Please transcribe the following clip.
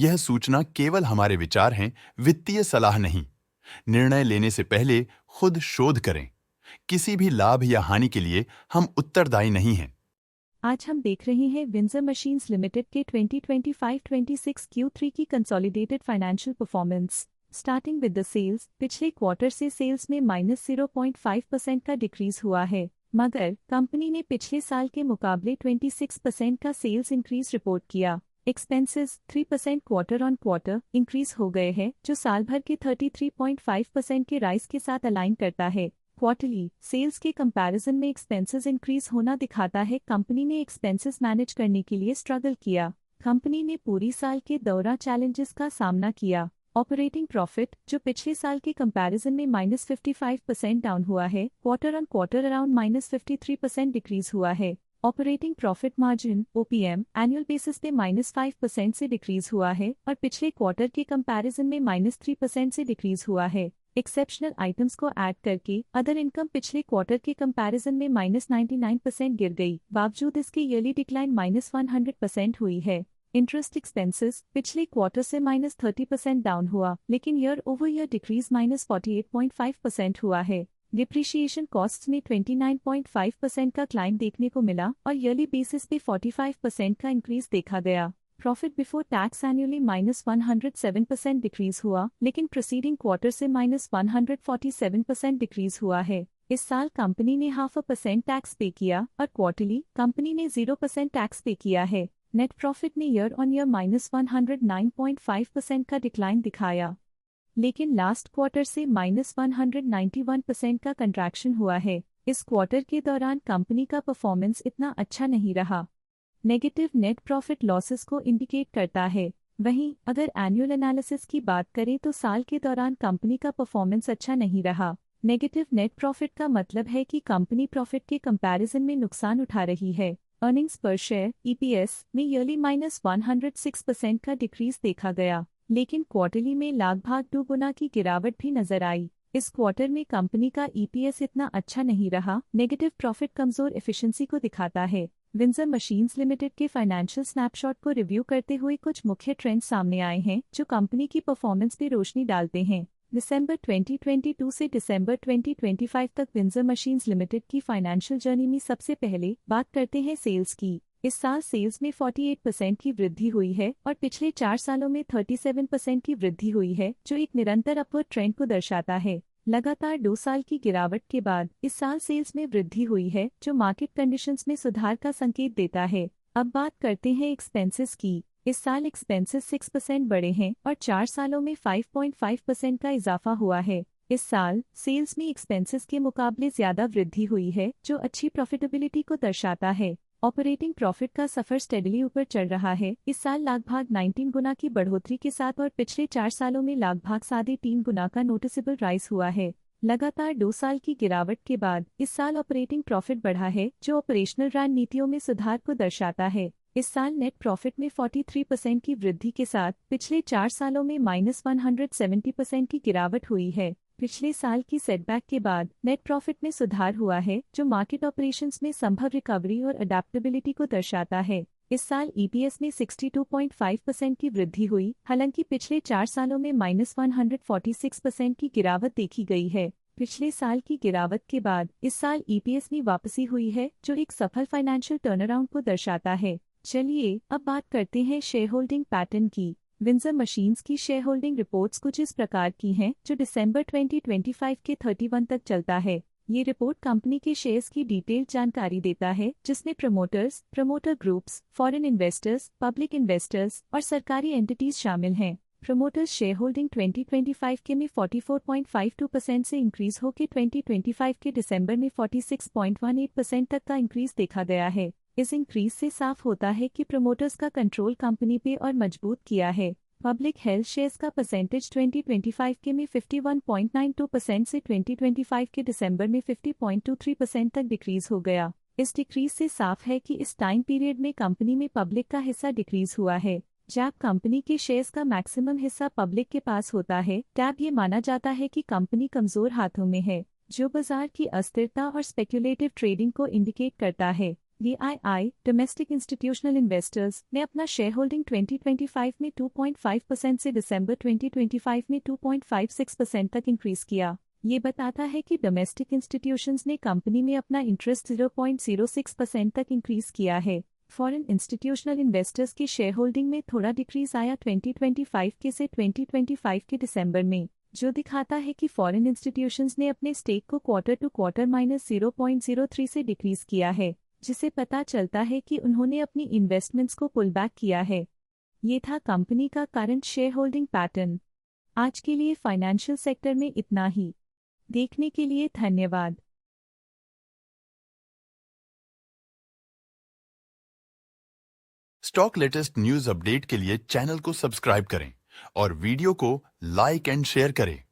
यह सूचना केवल हमारे विचार हैं, वित्तीय सलाह नहीं। निर्णय लेने से पहले खुद शोध करें। किसी भी लाभ या हानि के लिए हम उत्तरदायी नहीं हैं। आज हम देख रहे हैं विंजर मशीन्स लिमिटेड के 2025-26 Q3 की consolidated financial performance. Starting with the sales, पिछले क्वार्टर से सेल्स में -0.5% का डिक्रीज हुआ है, मगर कंपनी ने पिछले साल के मुकाबले 26% का सेल्स इंक्रीज रिपोर्ट किया। Expenses 3% quarter on quarter increase हो गए हैं, जो साल भर के 33.5% के राइज के साथ अलाइन करता है। क्वार्टरली सेल्स के कंपैरिजन में एक्सपेंसेस इंक्रीज होना दिखाता है कंपनी ने एक्सपेंसेस मैनेज करने के लिए स्ट्रगल किया। कंपनी ने पूरी साल के दौरान चैलेंजेस का सामना किया। ऑपरेटिंग प्रॉफिट, जो पिछले साल के कंपैरिजन में -55% डाउन हुआ है, quarter on quarter around -53% decrease हुआ है। Operating profit margin OPM annual basis पे -5% से डिक्रीज हुआ है और पिछले क्वार्टर के कंपैरिजन में -3% से डिक्रीज हुआ है। एक्सेप्शनल आइटम्स को ऐड करके अदर इनकम पिछले क्वार्टर के कंपैरिजन में -99% गिर गई, बावजूद इसके ईयरली डिक्लाइन -100% हुई है। इंटरेस्ट एक्सपेंसेस पिछले क्वार्टर से -30% डाउन हुआ, लेकिन ईयर ओवर ईयर डिक्रीज -48.5% हुआ है। डिप्रिशिएशन कॉस्ट्स में 29.5% का क्लाइम देखने को मिला और ईयरली बेसिस पे 45% का इंक्रीज देखा गया। Profit before tax annually -107% decrease हुआ, लेकिन प्रीसीडिंग क्वार्टर से -147% डिक्रीज हुआ है। इस साल कंपनी ने 0.5% टैक्स पे किया और क्वार्टरली कंपनी ने 0% टैक्स पे किया है। नेट प्रॉफिट ने ईयर ऑन ईयर -109.5% का डिक्लाइन दिखाया, लेकिन लास्ट क्वार्टर से -191% का कंट्रैक्शन हुआ है। इस क्वार्टर के दौरान कंपनी का परफॉर्मेंस इतना अच्छा नहीं रहा। नेगेटिव नेट प्रॉफिट लॉसेस को इंडिकेट करता है। वहीं अगर एनुअल एनालिसिस की बात करें तो साल के दौरान कंपनी का परफॉर्मेंस अच्छा नहीं रहा। नेगेटिव नेट प्रॉफिट का मतलब है कि कंपनी प्रॉफिट के कंपैरिजन में नुकसान उठा रही है। अर्निंग्स पर शेयर EPS में ईयरली -106% का डिक्रीज देखा गया, लेकिन क्वार्टरली में लगभग 2 गुना की गिरावट भी नजर आई। इस क्वार्टर में कंपनी का EPS इतना अच्छा नहीं रहा। नेगेटिव प्रॉफिट कमजोर एफिशिएंसी को दिखाता है। विंजर मशीन्स लिमिटेड के फाइनेंशियल स्नैपशॉट को रिव्यू करते हुए कुछ मुख्य ट्रेंड्स सामने आए हैं जो कंपनी की परफॉर्मेंस पे रोशनी डालते हैं। दिसंबर 2022 से दिसंबर 2025 तक विंजर मशीन्स लिमिटेड की फाइनेंशियल जर्नी में सबसे पहले बात करते हैं सेल्स की। इस साल सेल्स में 48% की वृद्धि हुई है और पिछले 4 सालों में 37% की वृद्धि हुई है, जो एक निरंतर अपवर्ड ट्रेंड को दर्शाता है। लगातार 2 साल की गिरावट के बाद इस साल सेल्स में वृद्धि हुई है, जो मार्केट कंडीशंस में सुधार का संकेत देता है। अब बात करते हैं एक्सपेंसेस की। इस साल एक्सपेंसेस 6% बढ़े हैं और 4 सालों में 5.5% का इजाफा हुआ है। इस साल सेल्स में एक्सपेंसेस के मुकाबले ज्यादा वृद्धि हुई है, जो अच्छी प्रॉफिटेबिलिटी को दर्शाता है। ऑपरेटिंग प्रॉफिट का सफर स्टेडली ऊपर चढ़ रहा है, इस साल लगभग 19 गुना की बढ़ोतरी के साथ और पिछले 4 सालों में लगभग 3.5 गुना का नोटिसेबल राइज हुआ है। लगातार 2 साल की गिरावट के बाद इस साल ऑपरेटिंग प्रॉफिट बढ़ा है, जो ऑपरेशनल रणनीतियों में सुधार को दर्शाता है। इस साल नेट प्रॉफिट में 43% की वृद्धि के साथ पिछले 4 सालों में -170% की गिरावट हुई है। पिछले साल की सेटबैक के बाद नेट प्रॉफिट में सुधार हुआ है, जो मार्केट ऑपरेशंस में संभव रिकवरी और अडेप्टेबिलिटी को दर्शाता है। इस साल EPS में 62.5% की वृद्धि हुई, हालांकि पिछले 4 सालों में -146% की गिरावट देखी गई है। पिछले साल की गिरावट के बाद इस साल EPS में वापसी हुई है, जो एक सफल फाइनेंशियल टर्नअराउंड को दर्शाता है। चलिए अब बात करते हैं शेयर होल्डिंग पैटर्न की। विंजर मशीन्स की शेयर होल्डिंग रिपोर्ट्स कुछ इस प्रकार की हैं, जो दिसंबर 2025 के 31 तक चलता है। ये रिपोर्ट कंपनी के शेयर्स की डिटेल्ड जानकारी देता है, जिसमें promoters, promoter groups, foreign investors, public investors और सरकारी एंटिटीज शामिल हैं। प्रमोटर्स शेयर होल्डिंग 2025 के में 44.52% से इंक्रीज होकर 2025 के दिसंबर में 46.18% तक का इंक्रीज देखा गया है। इस इंक्रीज से साफ होता है कि प्रमोटर्स का कंट्रोल कंपनी पे और मजबूत किया है। पब्लिक हेल्थ शेयर्स का परसेंटेज 2025 के में 51.92% से 2025 के दिसंबर में 50.23% तक डिक्रीज हो गया। इस डिक्रीज से साफ है कि इस टाइम पीरियड में कंपनी में पब्लिक का हिस्सा डिक्रीज हुआ है। जब कंपनी के शेयर्स का मैक्सिमम हिस्सा पब्लिक के पास होता है, तब ये माना जाता है कि कंपनी कमजोर हाथों में है, जो बाजार की अस्थिरता और स्पेक्युलेटिव ट्रेडिंग को इंडिकेट करता है। DII डोमेस्टिक इंस्टीट्यूशनल इन्वेस्टर्स ने अपना शेयर होल्डिंग 2025 में 2.5% से दिसंबर 2025 में 2.56% तक इंक्रीज किया। ये बताता है कि डोमेस्टिक इंस्टीट्यूशंस ने कंपनी में अपना इंटरेस्ट 0.06% तक इंक्रीज किया है। फॉरेन इंस्टीट्यूशनल इन्वेस्टर्स की शेयर होल्डिंग में थोड़ा डिक्रीज आया 2025 के से 2025 के दिसंबर में, जो दिखाता है कि फॉरेन इंस्टीट्यूशंस ने अपने स्टेक को क्वार्टर टू क्वार्टर -0.03 से डिक्रीज किया है, जिसे पता चलता है कि उन्होंने अपनी इन्वेस्टमेंट्स को पुल बैक किया है। ये था कंपनी का करंट शेयर होल्डिंग पैटर्न। आज के लिए फाइनेंशियल सेक्टर में इतना ही। देखने के लिए धन्यवाद। स्टॉक लेटेस्ट न्यूज अपडेट के लिए चैनल को सब्सक्राइब करें और वीडियो को लाइक एंड शेयर करें।